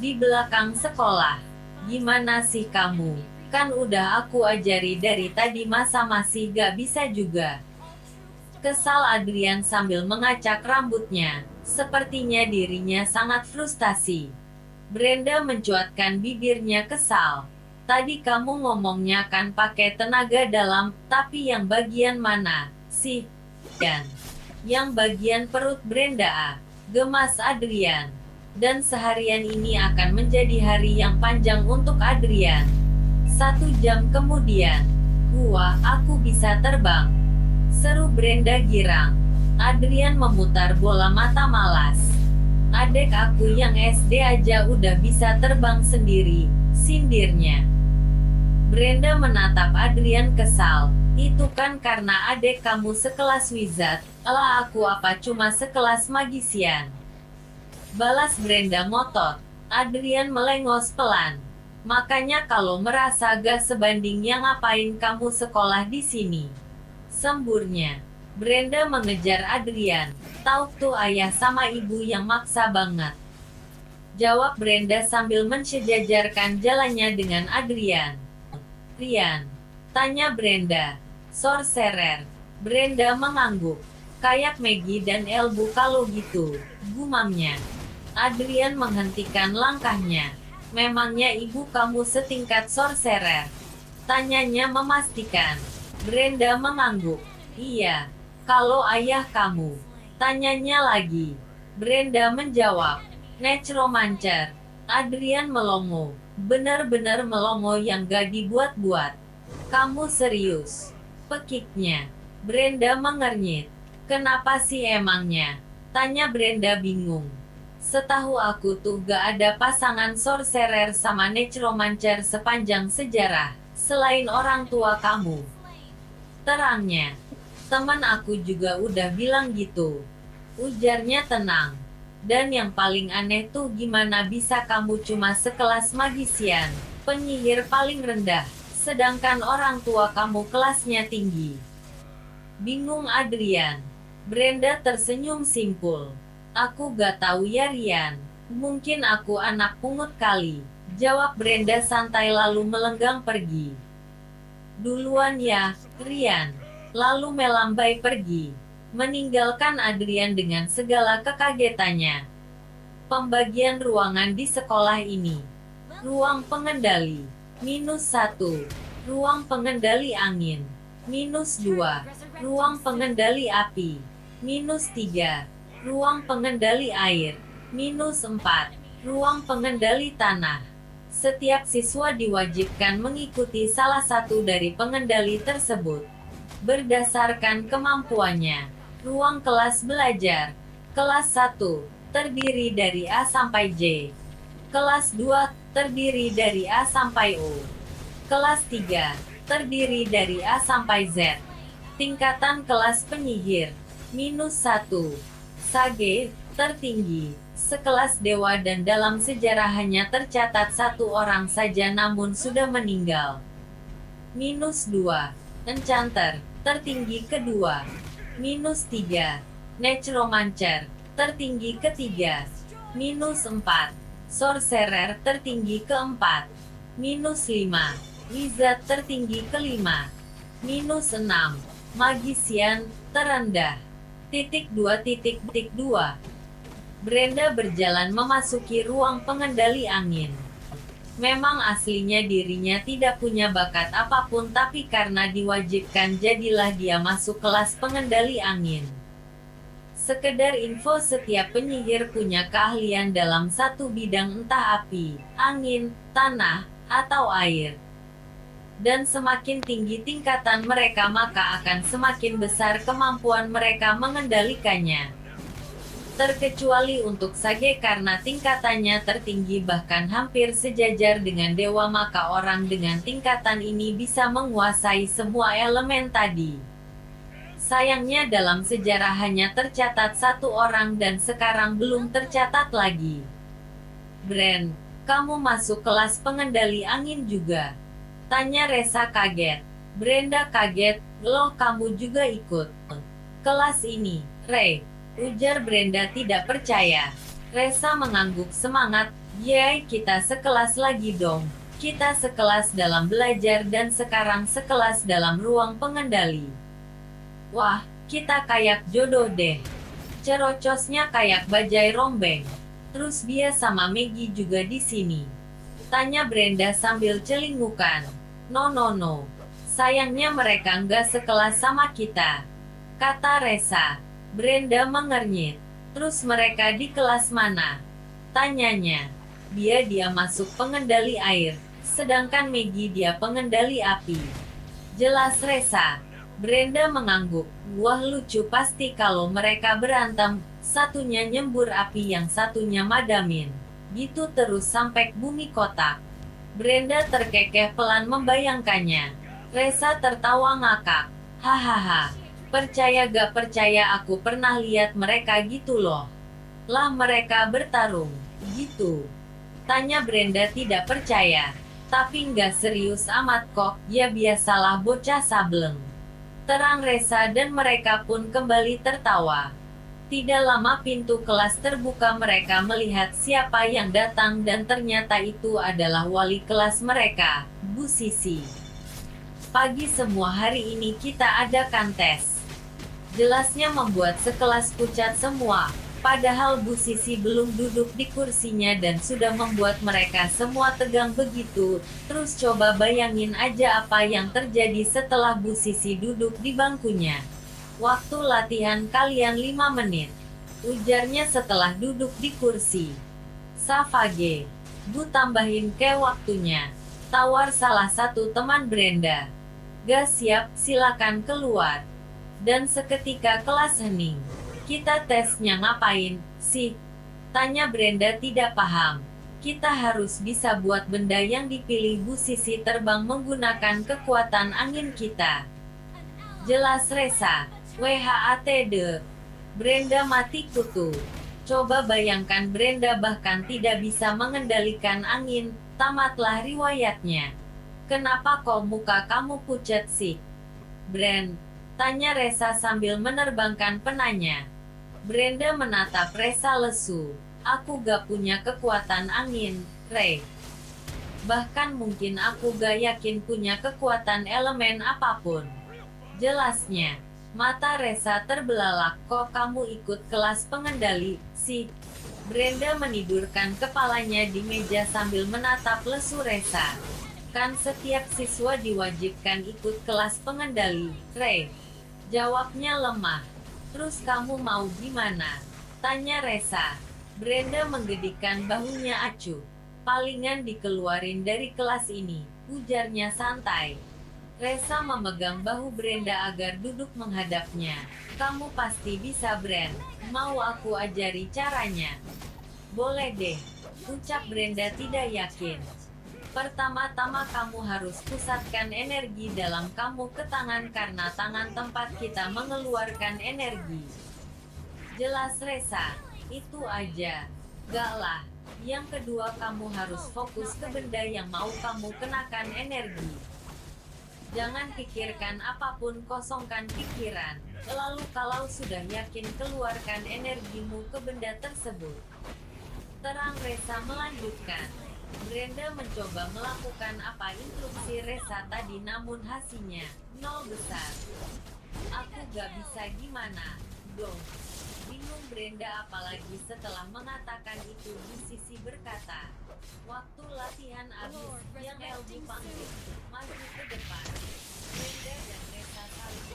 Di belakang sekolah. Gimana sih kamu? Kan udah aku ajari dari tadi masa masih gak bisa juga. Kesal Adrian sambil mengacak rambutnya. Sepertinya dirinya sangat frustasi. Brenda mencuatkan bibirnya kesal. Tadi kamu ngomongnya kan pakai tenaga dalam, tapi yang bagian mana, sih? Dan yang bagian perut Brenda gemas Adrian. Dan seharian ini akan menjadi hari yang panjang untuk Adrian. 1 jam kemudian, aku bisa terbang. Seru Brenda girang. Adrian memutar bola mata malas. Adek aku yang SD aja udah bisa terbang sendiri, sindirnya. Brenda menatap Adrian kesal. Itu kan karena adek kamu sekelas wizard, lah aku apa cuma sekelas magician. Balas Brenda ngotot. Adrian melengos pelan. Makanya kalau merasa gak sebanding yang ngapain kamu sekolah di sini. Semburnya. Brenda mengejar Adrian. Tahu tuh ayah sama ibu yang maksa banget. Jawab Brenda sambil mensejajarkan jalannya dengan Adrian. Rian. Tanya Brenda. Sorcerer. Brenda mengangguk. Kayak Maggie dan Elbu kalau gitu, gumamnya. Adrian menghentikan langkahnya. Memangnya ibu kamu setingkat sorcerer? Tanyanya memastikan. Brenda mengangguk. Iya. Kalau ayah kamu? Tanyanya lagi. Brenda menjawab. Necromancer. Adrian melongo. Benar-benar melongo yang gak dibuat-buat. Kamu serius? Pekiknya. Brenda mengernyit. Kenapa sih emangnya? Tanya Brenda bingung. Setahu aku tuh gak ada pasangan sorcerer sama necromancer sepanjang sejarah, selain orang tua kamu. Terangnya. Teman aku juga udah bilang gitu. Ujarnya tenang. Dan yang paling aneh tuh gimana bisa kamu cuma sekelas magician, penyihir paling rendah, sedangkan orang tua kamu kelasnya tinggi. Bingung Adrian. Brenda tersenyum simpul. Aku gak tahu ya Rian. Mungkin aku anak pungut kali. Jawab Brenda santai lalu melenggang pergi. Duluan ya, Rian. Lalu melambai pergi. Meninggalkan Adrian dengan segala kekagetannya. Pembagian ruangan di sekolah ini. Ruang pengendali. -1. Ruang pengendali angin. -2. Ruang pengendali api. -3. Ruang pengendali air. -4. Ruang pengendali tanah. Setiap siswa diwajibkan mengikuti salah satu dari pengendali tersebut. Berdasarkan kemampuannya. Ruang kelas belajar. Kelas 1, terdiri dari A sampai J. Kelas 2, terdiri dari A sampai O. Kelas 3, terdiri dari A sampai Z. Tingkatan kelas penyihir. -1. Sage, tertinggi. Sekelas dewa dan dalam sejarah hanya tercatat satu orang saja namun sudah meninggal. -2. Enchanter, tertinggi kedua. -3. Necromancer, tertinggi ketiga. -4. Sorcerer, tertinggi keempat. -5. Wizard, tertinggi kelima. -6. Magician, terendah. -2. Brenda berjalan memasuki ruang pengendali angin. Memang aslinya dirinya tidak punya bakat apapun tapi karena diwajibkan jadilah dia masuk kelas pengendali angin. Sekedar info setiap penyihir punya keahlian dalam satu bidang entah api, angin, tanah, atau air. Dan semakin tinggi tingkatan mereka maka akan semakin besar kemampuan mereka mengendalikannya. Terkecuali untuk Sage karena tingkatannya tertinggi bahkan hampir sejajar dengan dewa maka orang dengan tingkatan ini bisa menguasai semua elemen tadi. Sayangnya dalam sejarah hanya tercatat satu orang dan sekarang belum tercatat lagi. Bren, kamu masuk kelas pengendali angin juga? Tanya Resa kaget. Brenda kaget, loh kamu juga ikut kelas ini, Ray? Ujar Brenda tidak percaya. Resa mengangguk semangat, "Yay, kita sekelas lagi dong. Kita sekelas dalam belajar dan sekarang sekelas dalam ruang pengendali. Wah, kita kayak jodoh deh." Cerocosnya kayak bajai rombeng. "Terus dia sama Maggie juga di sini?" Tanya Brenda sambil celingukan. "No no no. Sayangnya mereka nggak sekelas sama kita," kata Resa. Brenda mengernyit. "Terus mereka di kelas mana?" tanyanya. Dia masuk pengendali air, sedangkan Maggie dia pengendali api. Jelas Resa. Brenda mengangguk. "Wah, lucu pasti kalau mereka berantem, satunya nyembur api yang satunya madamin. Gitu terus sampai bumi kotak." Brenda terkekeh pelan membayangkannya. Resa tertawa ngakak. "Hahaha. Percaya gak percaya aku pernah lihat mereka gitu loh." "Lah mereka bertarung, gitu?" tanya Brenda tidak percaya. "Tapi nggak serius amat kok, ya biasalah bocah sableng." Terang Resa dan mereka pun kembali tertawa. Tidak lama pintu kelas terbuka, mereka melihat siapa yang datang dan ternyata itu adalah wali kelas mereka, Bu Sisi. "Pagi semua, hari ini kita adakan tes," jelasnya membuat sekelas pucat semua. Padahal Bu Sisi belum duduk di kursinya dan sudah membuat mereka semua tegang begitu. Terus coba bayangin aja apa yang terjadi setelah Bu Sisi duduk di bangkunya. "Waktu latihan kalian 5 menit," ujarnya setelah duduk di kursi. "Savage. Bu tambahin ke waktunya," tawar salah satu teman Brenda. "Gak siap, silakan keluar." Dan seketika kelas hening. "Kita tesnya ngapain sih?" tanya Brenda tidak paham. "Kita harus bisa buat benda yang dipilih Bu Sisi terbang menggunakan kekuatan angin kita," jelas Resa. "WHATD." Brenda mati kutu. Coba bayangkan Brenda bahkan tidak bisa mengendalikan angin, tamatlah riwayatnya. "Kenapa kok muka kamu pucat sih, Brand?" tanya Resa sambil menerbangkan penanya. Brenda menatap Resa lesu. "Aku gak punya kekuatan angin, Ray. Bahkan mungkin aku gak yakin punya kekuatan elemen apapun," jelasnya. Mata Resa terbelalak. "Kok kamu ikut kelas pengendali, sih?" Brenda menidurkan kepalanya di meja sambil menatap lesu Resa. "Kan setiap siswa diwajibkan ikut kelas pengendali, Ray," jawabnya lemah. "Terus kamu mau gimana?" tanya Resa. Brenda menggedikkan bahunya. "Acuh. Palingan dikeluarin dari kelas ini," ujarnya santai. Resa memegang bahu Brenda agar duduk menghadapnya. "Kamu pasti bisa, Brand. Mau aku ajari caranya?" "Boleh deh," ucap Brenda tidak yakin. "Pertama-tama kamu harus pusatkan energi dalam kamu ke tangan karena tangan tempat kita mengeluarkan energi," jelas Resa. "Itu aja." "Gak lah. Yang kedua kamu harus fokus ke benda yang mau kamu kenakan energi. Jangan pikirkan apapun, kosongkan pikiran. Lalu kalau sudah yakin keluarkan energimu ke benda tersebut," terang Resa melanjutkan. Brenda mencoba melakukan apa instruksi Resa tadi namun hasilnya nol besar. "Aku gak bisa, gimana dong?" bingung Brenda, apalagi setelah mengatakan itu Bu Sisi berkata. Waktu latihan habis, yang Elbu panggil maju ke depan. Brenda dan Resa saling